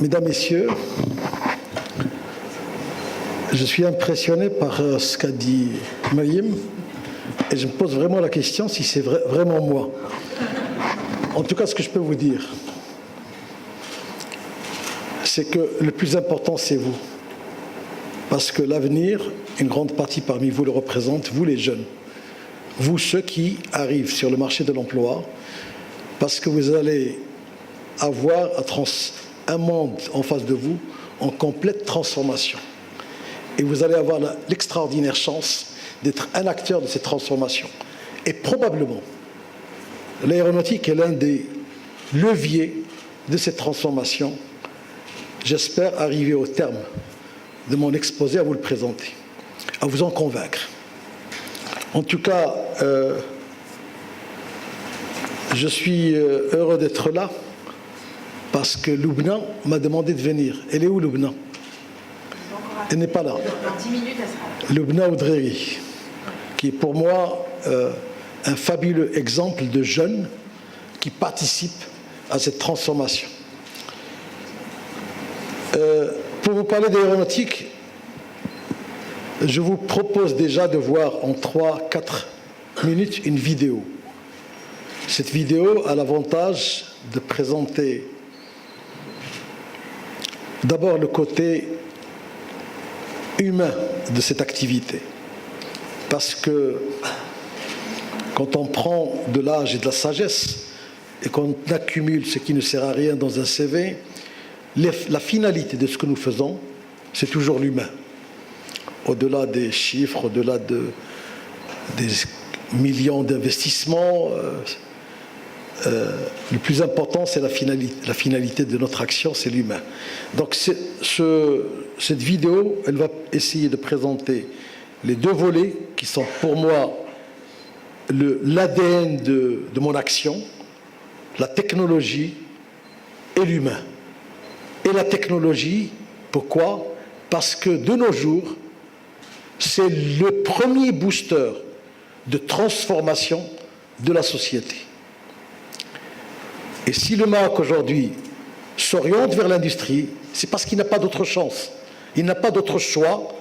Mesdames, Messieurs, je suis impressionné par ce qu'a dit Mariam et je me pose vraiment la question si c'est vraiment moi. En tout cas, ce que je peux vous dire, c'est que le plus important, c'est vous. Parce que l'avenir, une grande partie parmi vous le représente, vous les jeunes. Vous, ceux qui arrivent sur le marché de l'emploi, parce que vous allez avoir un monde en face de vous en complète transformation. Et vous allez avoir l'extraordinaire chance d'être un acteur de cette transformation. Et probablement, l'aéronautique est l'un des leviers de cette transformation. J'espère arriver au terme de mon exposé à vous le présenter, à vous en convaincre. En tout cas, je suis heureux d'être là parce que Loubna m'a demandé de venir. Elle est où, Loubna? Elle n'est pas là. Dans 10 minutes, elle sera là. Loubna Oudreri, qui est pour moi un fabuleux exemple de jeunes qui participent à cette transformation. Pour vous parler d'aéronautique, je vous propose déjà de voir en 3-4 minutes une vidéo. Cette vidéo a l'avantage de présenter d'abord le côté humain de cette activité. Parce que quand on prend de l'âge et de la sagesse et qu'on accumule ce qui ne sert à rien dans un CV, la finalité de ce que nous faisons, c'est toujours l'humain. Au-delà des chiffres, au-delà des millions d'investissements, le plus important, c'est la finalité de notre action, c'est l'humain. Donc cette vidéo, elle va essayer de présenter les deux volets qui sont pour moi l'ADN de mon action, la technologie et l'humain. Et la technologie, pourquoi? Parce que de nos jours, c'est le premier booster de transformation de la société. Et si le Maroc aujourd'hui s'oriente vers l'industrie, c'est parce qu'il n'a pas d'autre chance. Il n'a pas d'autre choix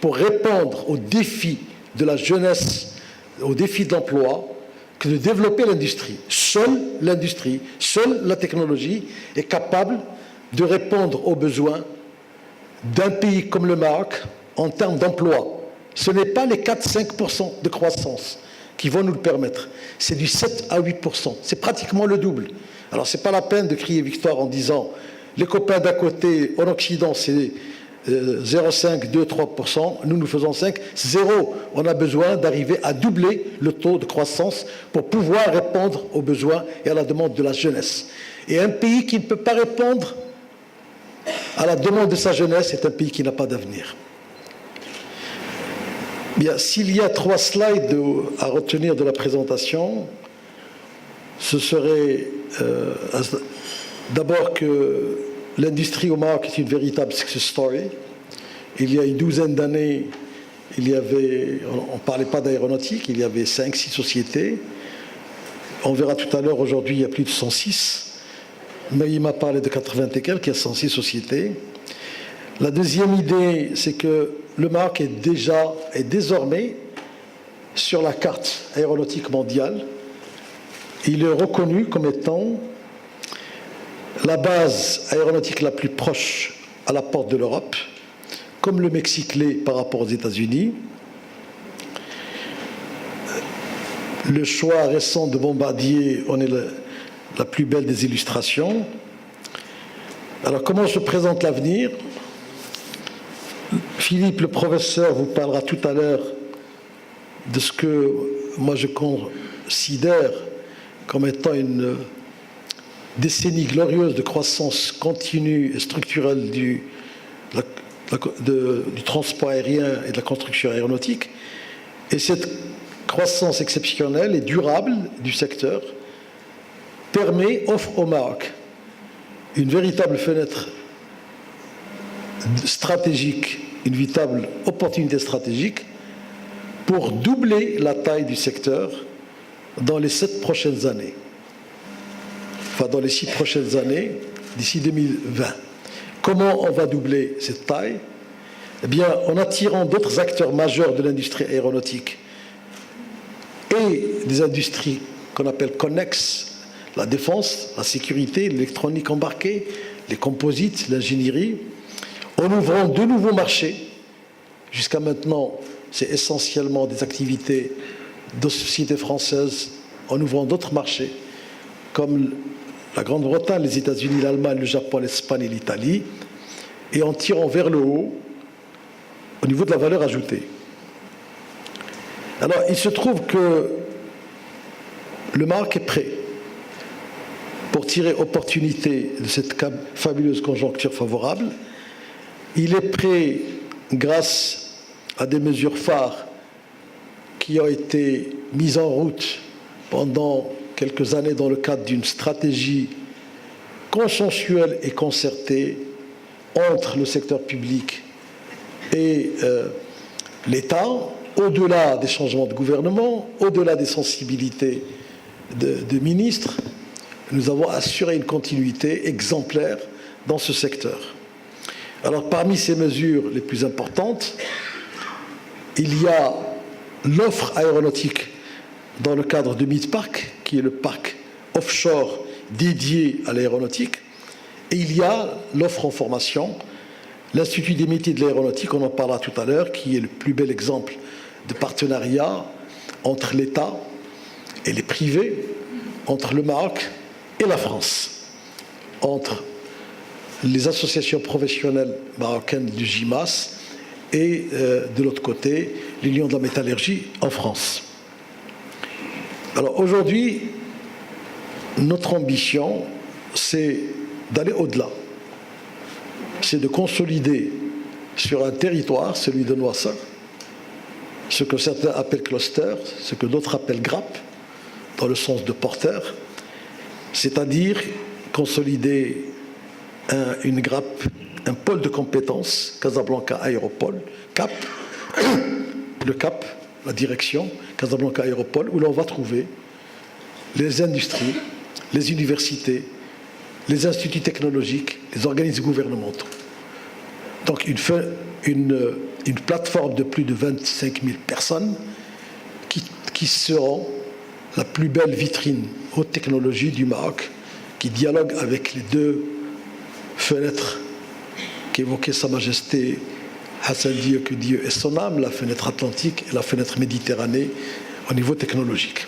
pour répondre aux défis de la jeunesse, aux défis de l'emploi, que de développer l'industrie. Seule la technologie est capable de répondre aux besoins d'un pays comme le Maroc en termes d'emploi. Ce n'est pas les 4-5% de croissance qui vont nous le permettre. C'est du 7 à 8%. C'est pratiquement le double. Alors, ce n'est pas la peine de crier victoire en disant les copains d'à côté, en Occident, c'est 0,5, 2, 3%. Nous faisons 5. 0. On a besoin d'arriver à doubler le taux de croissance pour pouvoir répondre aux besoins et à la demande de la jeunesse. Et un pays qui ne peut pas répondre à la demande de sa jeunesse est un pays qui n'a pas d'avenir. Bien, s'il y a 3 slides à retenir de la présentation, ce serait d'abord que l'industrie au Maroc est une véritable success story. Il y a une douzaine d'années, on ne parlait pas d'aéronautique, il y avait 5-6 sociétés. On verra tout à l'heure, aujourd'hui, il y a plus de 106. Mais il m'a parlé de 80 et quelques, il y a 106 sociétés. La deuxième idée, c'est que le Maroc est désormais sur la carte aéronautique mondiale. Il est reconnu comme étant la base aéronautique la plus proche à la porte de l'Europe, comme le Mexique l'est par rapport aux États-Unis. Le choix récent de Bombardier en est la plus belle des illustrations. Alors, comment se présente l'avenir? Philippe, le professeur, vous parlera tout à l'heure de ce que moi je considère comme étant une décennie glorieuse de croissance continue et structurelle du transport aérien et de la construction aéronautique. Et cette croissance exceptionnelle et durable du secteur offre au Maroc une véritable fenêtre stratégique, une véritable opportunité stratégique pour doubler la taille du secteur dans les 7 prochaines années. Enfin, dans les 6 prochaines années, d'ici 2020. Comment on va doubler cette taille? Eh bien, en attirant d'autres acteurs majeurs de l'industrie aéronautique et des industries qu'on appelle connexes, la défense, la sécurité, l'électronique embarquée, les composites, l'ingénierie, en ouvrant de nouveaux marchés. Jusqu'à maintenant, c'est essentiellement des activités de sociétés françaises en ouvrant d'autres marchés, comme la Grande-Bretagne, les États-Unis, l'Allemagne, le Japon, l'Espagne et l'Italie, et en tirant vers le haut au niveau de la valeur ajoutée. Alors, il se trouve que le Maroc est prêt pour tirer opportunité de cette fabuleuse conjoncture favorable. Il est prêt grâce à des mesures phares qui ont été mises en route pendant quelques années dans le cadre d'une stratégie consensuelle et concertée entre le secteur public et l'État, au-delà des changements de gouvernement, au-delà des sensibilités de ministres. Nous avons assuré une continuité exemplaire dans ce secteur. Alors, parmi ces mesures les plus importantes, il y a l'offre aéronautique dans le cadre de Midpark, qui est le parc offshore dédié à l'aéronautique, et il y a l'offre en formation, l'Institut des métiers de l'aéronautique, on en parlera tout à l'heure, qui est le plus bel exemple de partenariat entre l'État et les privés, entre le Maroc et la France, entre les associations professionnelles marocaines du GIMAS et de l'autre côté, l'Union de la métallurgie en France. Alors aujourd'hui, notre ambition, c'est d'aller au-delà. C'est de consolider sur un territoire, celui de Noissa, ce que certains appellent cluster, ce que d'autres appellent grappe, dans le sens de porteur, c'est-à-dire consolider une grappe, un pôle de compétences, Casablanca Aéropole, CAP, le CAP, la direction, Casablanca Aéropole, où l'on va trouver les industries, les universités, les instituts technologiques, les organismes gouvernementaux. Donc une plateforme de plus de 25 000 personnes qui seront la plus belle vitrine haute technologie du Maroc, qui dialogue avec les deux fenêtres qu'évoquait Sa Majesté Hassan Dieu, que Dieu est son âme, la fenêtre atlantique et la fenêtre méditerranée au niveau technologique.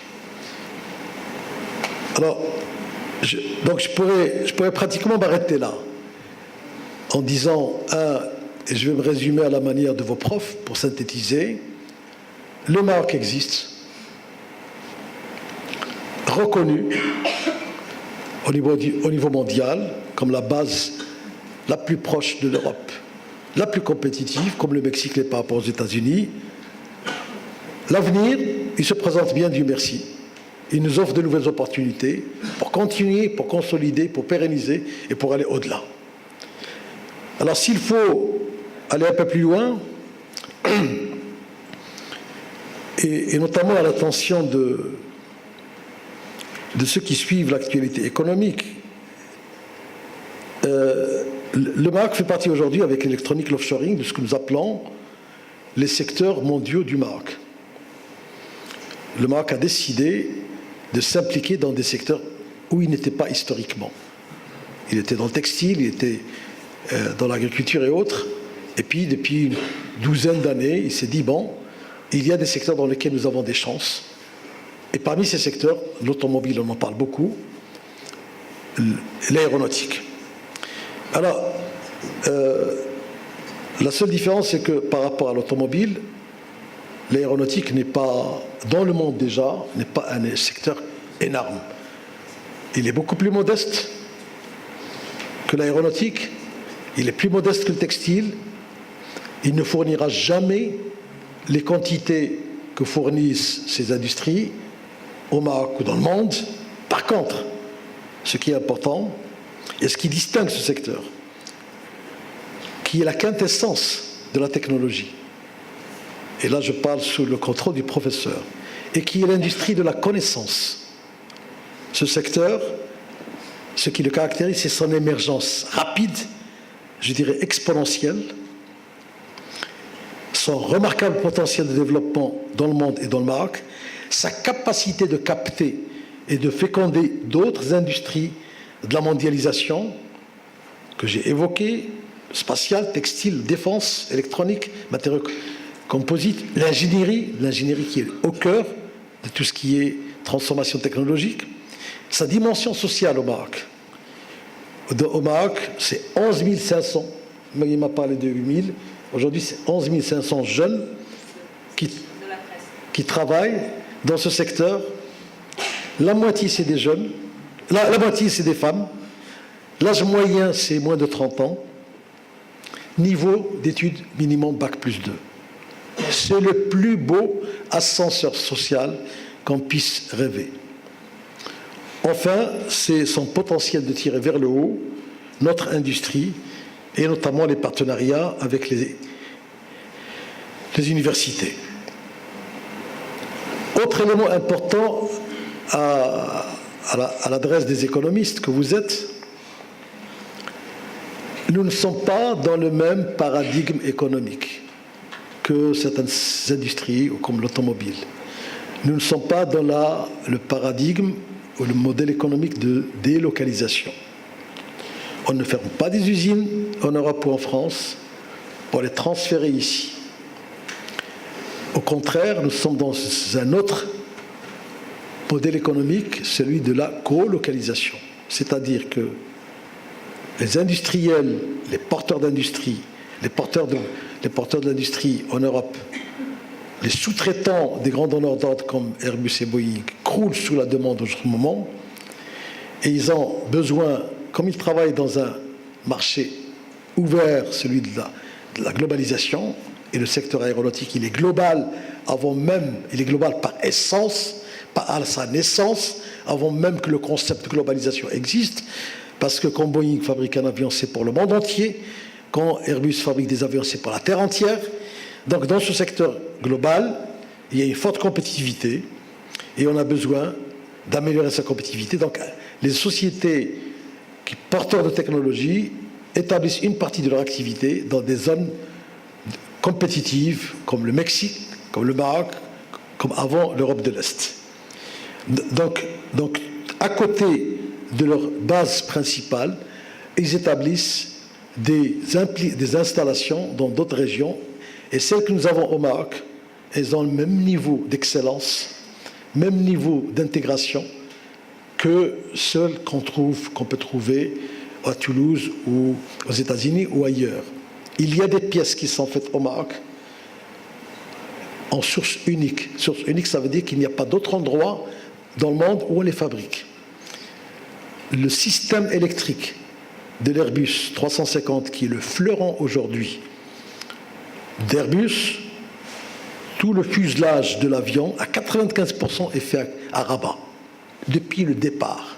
Alors, je pourrais pratiquement m'arrêter là en disant, et je vais me résumer à la manière de vos profs pour synthétiser, le Maroc existe, reconnu au niveau mondial comme la base la plus proche de l'Europe, la plus compétitive, comme le Mexique l'est par rapport aux États-Unis. L'avenir, il se présente bien, Dieu merci. Il nous offre de nouvelles opportunités pour continuer, pour consolider, pour pérenniser et pour aller au-delà. Alors s'il faut aller un peu plus loin, et notamment à l'attention de ceux qui suivent l'actualité économique, le Maroc fait partie aujourd'hui avec l'électronique, l'offshoring, de ce que nous appelons les secteurs mondiaux du Maroc. Le Maroc a décidé de s'impliquer dans des secteurs où il n'était pas historiquement. Il était dans le textile, il était dans l'agriculture et autres. Et puis, depuis une douzaine d'années, il s'est dit, bon, il y a des secteurs dans lesquels nous avons des chances. Et parmi ces secteurs, l'automobile, on en parle beaucoup, l'aéronautique. Alors, la seule différence, c'est que par rapport à l'automobile, l'aéronautique n'est pas, dans le monde déjà, n'est pas un secteur énorme. Il est beaucoup plus modeste que l'aéronautique, il est plus modeste que le textile, il ne fournira jamais les quantités que fournissent ces industries au Maroc ou dans le monde. Par contre, ce qui est important, et ce qui distingue ce secteur, qui est la quintessence de la technologie, et là je parle sous le contrôle du professeur, et qui est l'industrie de la connaissance. Ce secteur, ce qui le caractérise, c'est son émergence rapide, je dirais, exponentielle, son remarquable potentiel de développement dans le monde et dans le Maroc, sa capacité de capter et de féconder d'autres industries de la mondialisation que j'ai évoquées, spatiale, textile, défense, électronique, matériaux composites, l'ingénierie qui est au cœur de tout ce qui est transformation technologique, sa dimension sociale au Maroc. Au Maroc, c'est 11 500, il m'a parlé de 8 000, aujourd'hui c'est 11 500 jeunes qui travaillent dans ce secteur. La moitié c'est des jeunes, la moitié c'est des femmes, l'âge moyen c'est moins de 30 ans, niveau d'études minimum Bac+2. C'est le plus beau ascenseur social qu'on puisse rêver. Enfin, c'est son potentiel de tirer vers le haut notre industrie et notamment les partenariats avec les universités. Autre élément important à l'adresse des économistes que vous êtes, nous ne sommes pas dans le même paradigme économique que certaines industries comme l'automobile. Nous ne sommes pas dans le paradigme ou le modèle économique de délocalisation. On ne ferme pas des usines en Europe ou en France pour les transférer ici. Au contraire, nous sommes dans un autre modèle économique, celui de la colocalisation. C'est-à-dire que les industriels, les porteurs d'industrie, les porteurs de l'industrie en Europe, les sous-traitants des grands donneurs d'ordre comme Airbus et Boeing croulent sous la demande en ce moment et ils ont besoin, comme ils travaillent dans un marché ouvert, celui de la globalisation, et le secteur aéronautique, il est global il est global par essence, par sa naissance, avant même que le concept de globalisation existe, parce que quand Boeing fabrique un avion, c'est pour le monde entier, quand Airbus fabrique des avions, c'est pour la Terre entière. Donc dans ce secteur global, il y a une forte compétitivité et on a besoin d'améliorer sa compétitivité. Donc les sociétés qui porteurs de technologie établissent une partie de leur activité dans des zones compétitives comme le Mexique, comme le Maroc, comme avant l'Europe de l'Est. Donc à côté de leur base principale, ils établissent des installations dans d'autres régions. Et celles que nous avons au Maroc, elles ont le même niveau d'excellence, même niveau d'intégration que celles qu'on peut trouver à Toulouse ou aux États-Unis ou ailleurs. Il y a des pièces qui sont faites au Maroc en source unique. Source unique, ça veut dire qu'il n'y a pas d'autre endroit dans le monde où on les fabrique. Le système électrique de l'Airbus 350, qui est le fleuron aujourd'hui d'Airbus, tout le fuselage de l'avion, à 95% est fait à Rabat, depuis le départ.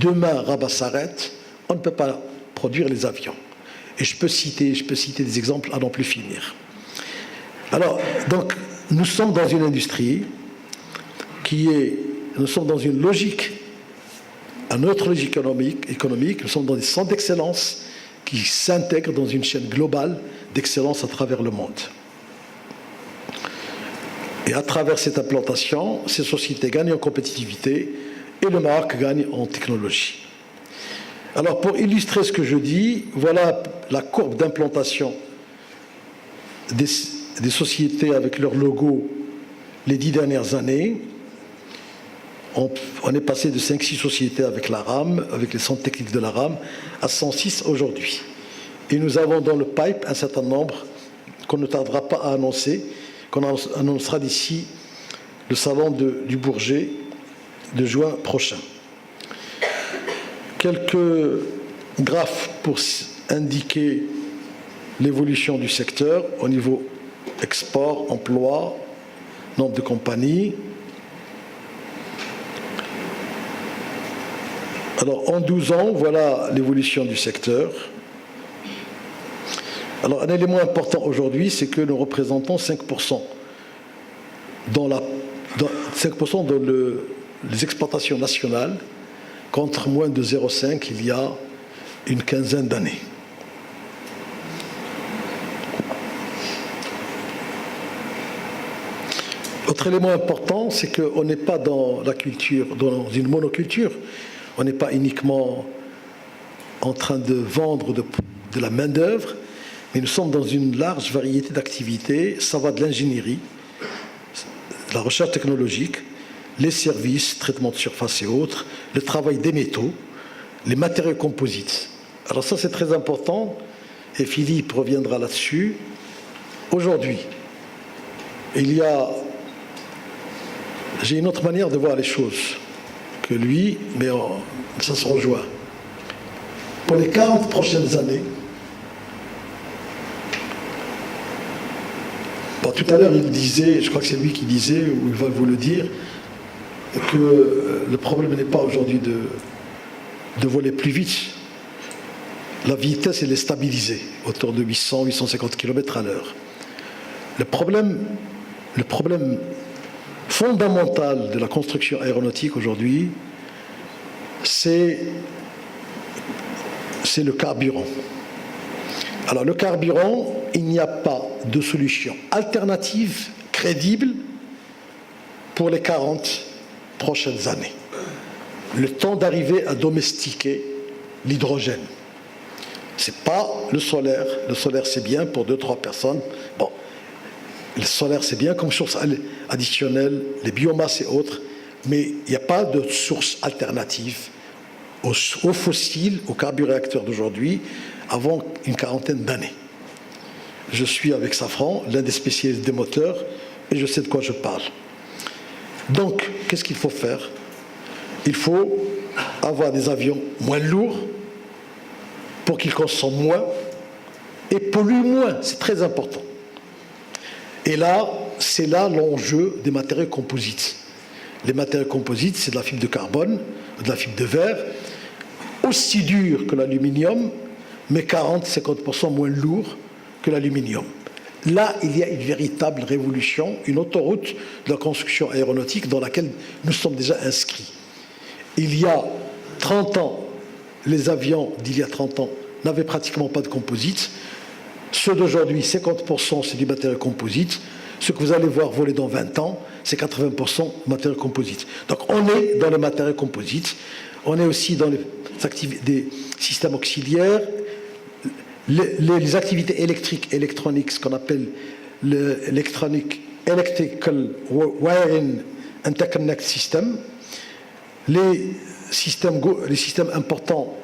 Demain, Rabat s'arrête, on ne peut pas produire les avions. Et je peux citer des exemples à n'en plus finir. Alors, donc, nous sommes dans une industrie nous sommes dans une logique, une autre logique économique, nous sommes dans des centres d'excellence qui s'intègrent dans une chaîne globale d'excellence à travers le monde. Et à travers cette implantation, ces sociétés gagnent en compétitivité et le Maroc gagne en technologie. Alors, pour illustrer ce que je dis, voilà la courbe d'implantation des sociétés avec leur logo les 10 dernières années. On est passé de 5-6 sociétés avec la RAM, avec les centres techniques de la RAM, à 106 aujourd'hui. Et nous avons dans le pipe un certain nombre qu'on ne tardera pas à annoncer, qu'on annoncera d'ici le salon du Bourget de juin prochain. Quelques graphes pour indiquer l'évolution du secteur au niveau export, emploi, nombre de compagnies. Alors, en 12 ans, voilà l'évolution du secteur. Alors, un élément important aujourd'hui, c'est que nous représentons 5% dans les exportations Autre élément important, c'est qu'on n'est pas dans la culture, dans une monoculture. On n'est pas uniquement en train de vendre de la main-d'œuvre, mais nous sommes dans une large variété d'activités. Ça va de l'ingénierie, la recherche technologique, les services, traitement de surface et autres, le travail des métaux, les matériaux composites. Alors ça, c'est très important, et Philippe reviendra là-dessus. Aujourd'hui, j'ai une autre manière de voir les choses que lui, mais ça se rejoint. Pour les 40 prochaines années, tout à l'heure il disait, je crois que c'est lui qui disait, ou il va vous le dire, que le problème n'est pas aujourd'hui de voler plus vite. La vitesse, elle est stabilisée, autour de 800-850 km à l'heure. Le problème fondamental de la construction aéronautique aujourd'hui, c'est le carburant. Alors le carburant, il n'y a pas de solution alternative, crédible, pour les 40 prochaines années. Le temps d'arriver à domestiquer l'hydrogène. C'est pas le solaire. Le solaire, c'est bien pour 2-3 personnes. Bon, le solaire, c'est bien comme source additionnelle, les biomasses et autres, mais il n'y a pas de source alternative aux fossiles, aux carburéacteurs d'aujourd'hui, avant une quarantaine d'années. Je suis avec Safran, l'un des spécialistes des moteurs, et je sais de quoi je parle. Donc, qu'est-ce qu'il faut faire? Il faut avoir des avions moins lourds pour qu'ils consomment moins et polluent moins. C'est très important. Et là, c'est là l'enjeu des matériaux composites. Les matériaux composites, c'est de la fibre de carbone, de la fibre de verre, aussi dur que l'aluminium, mais 40-50% moins lourd que l'aluminium. Là, il y a une véritable révolution, une autoroute de la construction aéronautique dans laquelle nous sommes déjà inscrits. Il y a 30 ans, les avions d'il y a 30 ans n'avaient pratiquement pas de composite. Ceux d'aujourd'hui, 50%, c'est du matériau composite. Ce que vous allez voir voler dans 20 ans, c'est 80% matériaux composites. Donc on est dans les matériaux composites. On est aussi dans des systèmes auxiliaires, les activités électriques, électroniques, ce qu'on appelle Electrical Wiring Interconnect System, les systèmes importants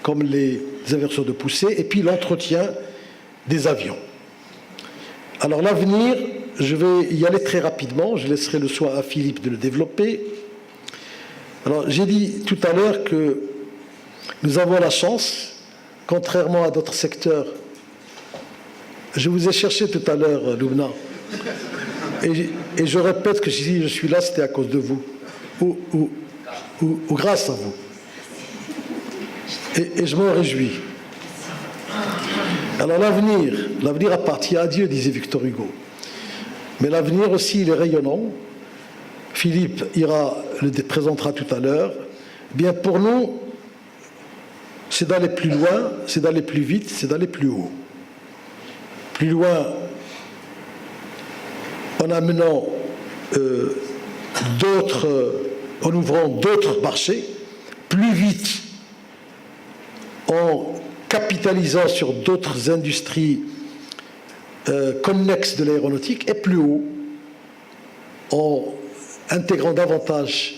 comme les inverseurs de poussée, et puis l'entretien des avions. Alors l'avenir, je vais y aller très rapidement, je laisserai le soin à Philippe de le développer. Alors j'ai dit tout à l'heure que nous avons la chance, contrairement à d'autres secteurs, je vous ai cherché tout à l'heure, Loubna, et je répète que si je suis là, c'était à cause de vous, ou grâce à vous. Et je m'en réjouis. Alors l'avenir appartient à Dieu, disait Victor Hugo. Mais l'avenir aussi, il est rayonnant. Philippe le présentera tout à l'heure. Bien pour nous, c'est d'aller plus loin, c'est d'aller plus vite, c'est d'aller plus haut. Plus loin en amenant en ouvrant d'autres marchés, plus vite en capitalisant sur d'autres industries connexes de l'aéronautique, et plus haut en intégrant davantage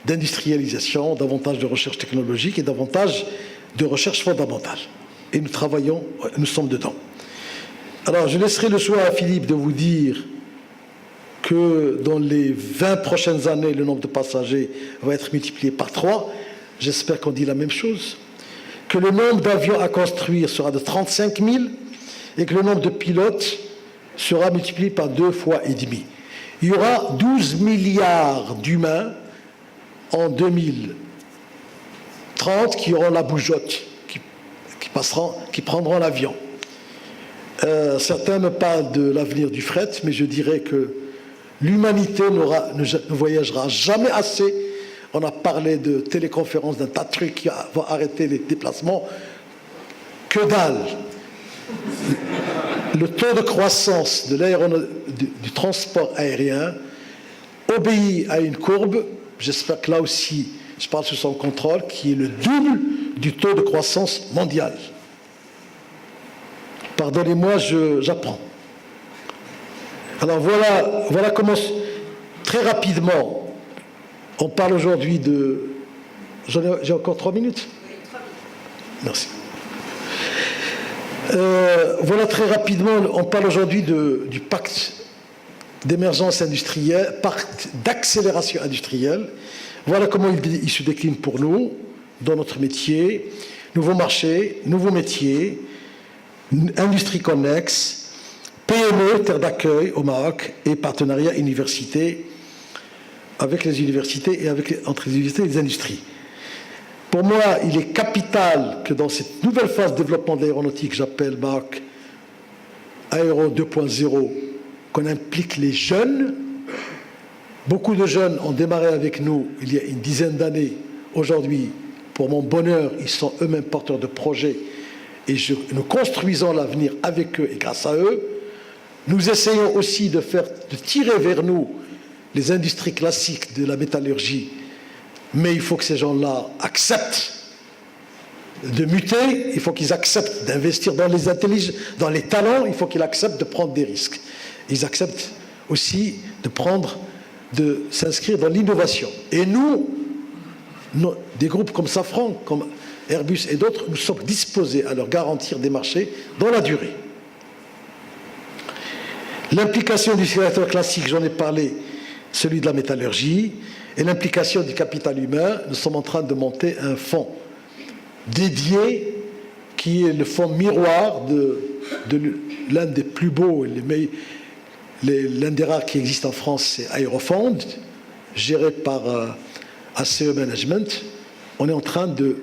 d'industrialisation, davantage de recherche technologique et davantage de recherche fondamentale. Et nous sommes dedans. Alors, je laisserai le soin à Philippe de vous dire que dans les 20 prochaines années, le nombre de passagers va être multiplié par 3. J'espère qu'on dit la même chose. Que le nombre d'avions à construire sera de 35 000 et que le nombre de pilotes sera multiplié par 2,5 fois. Il y aura 12 milliards d'humains en 2030 qui auront la bougeotte, qui prendront l'avion. Certains me parlent de l'avenir du fret, mais je dirais que l'humanité ne voyagera jamais assez. On a parlé de téléconférence, d'un tas de trucs qui vont arrêter les déplacements. Que dalle! Le taux de croissance du transport aérien obéit à une courbe, j'espère que là aussi, je parle sous son contrôle, qui est le double du taux de croissance mondial. Pardonnez-moi, j'apprends. Alors voilà comment, très rapidement, on parle aujourd'hui de... J'ai encore 3 minutes ? Merci. Voilà très rapidement, on parle aujourd'hui du pacte d'émergence industrielle, pacte d'accélération industrielle. Voilà comment il se décline pour nous, dans notre métier, nouveaux marchés, nouveaux métiers, industrie connexe, PME, terre d'accueil au Maroc, et partenariat université avec les universités et entre les universités et les industries. Pour moi, il est capital que dans cette nouvelle phase de développement de l'aéronautique, j'appelle Maroc Aéro 2.0, qu'on implique les jeunes. Beaucoup de jeunes ont démarré avec nous il y a une dizaine d'années. Aujourd'hui, pour mon bonheur, ils sont eux-mêmes porteurs de projets et nous construisons l'avenir avec eux et grâce à eux. Nous essayons aussi de tirer vers nous les industries classiques de la métallurgie, mais il faut que ces gens-là acceptent de muter, il faut qu'ils acceptent d'investir dans les intelligences, dans les talents, il faut qu'ils acceptent de prendre des risques. Ils acceptent aussi de s'inscrire dans l'innovation. Et nous, des groupes comme Safran, comme Airbus et d'autres, nous sommes disposés à leur garantir des marchés dans la durée. L'implication du secteur classique, j'en ai parlé, celui de la métallurgie, et l'implication du capital humain, nous sommes en train de monter un fonds dédié, qui est le fonds miroir de l'un des plus beaux, l'un des rares qui existe en France, c'est Aerofond, géré par ACE Management. On est en train de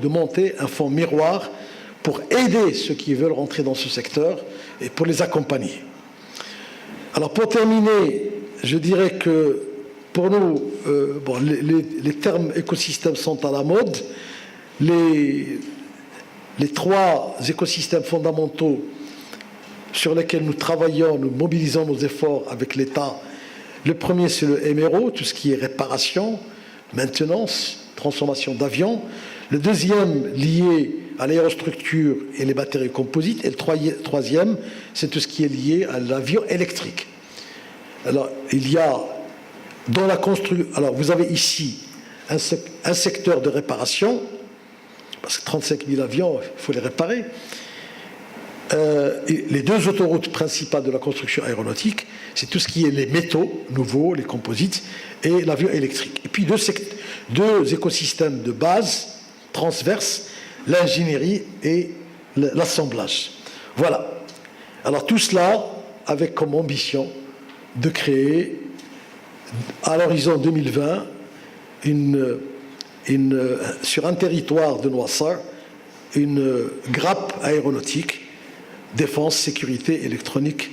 monter un fonds miroir pour aider ceux qui veulent rentrer dans ce secteur et pour les accompagner. Alors pour terminer, je dirais que pour nous, les termes écosystèmes sont à la mode. Les 3 écosystèmes fondamentaux sur lesquels nous travaillons, nous mobilisons nos efforts avec l'État. Le premier, c'est le MRO, tout ce qui est réparation, maintenance, transformation d'avions. Le deuxième, lié à l'aérostructure et les matériaux composites. Et le troisième, c'est tout ce qui est lié à l'avion électrique. Alors, il y a dans la construction... Alors, vous avez ici un secteur de réparation, parce que 35 000 avions, il faut les réparer. Et les 2 autoroutes principales de la construction aéronautique, c'est tout ce qui est les métaux nouveaux, les composites, et l'avion électrique. Et puis 2 écosystèmes de base, transverses, l'ingénierie et l'assemblage. Voilà. Alors tout cela avec comme ambition de créer, à l'horizon 2020, sur un territoire de Noissar, une grappe aéronautique, défense, sécurité, électronique,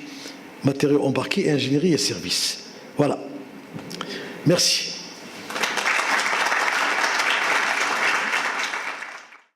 matériaux embarqués, ingénierie et services. Voilà. Merci.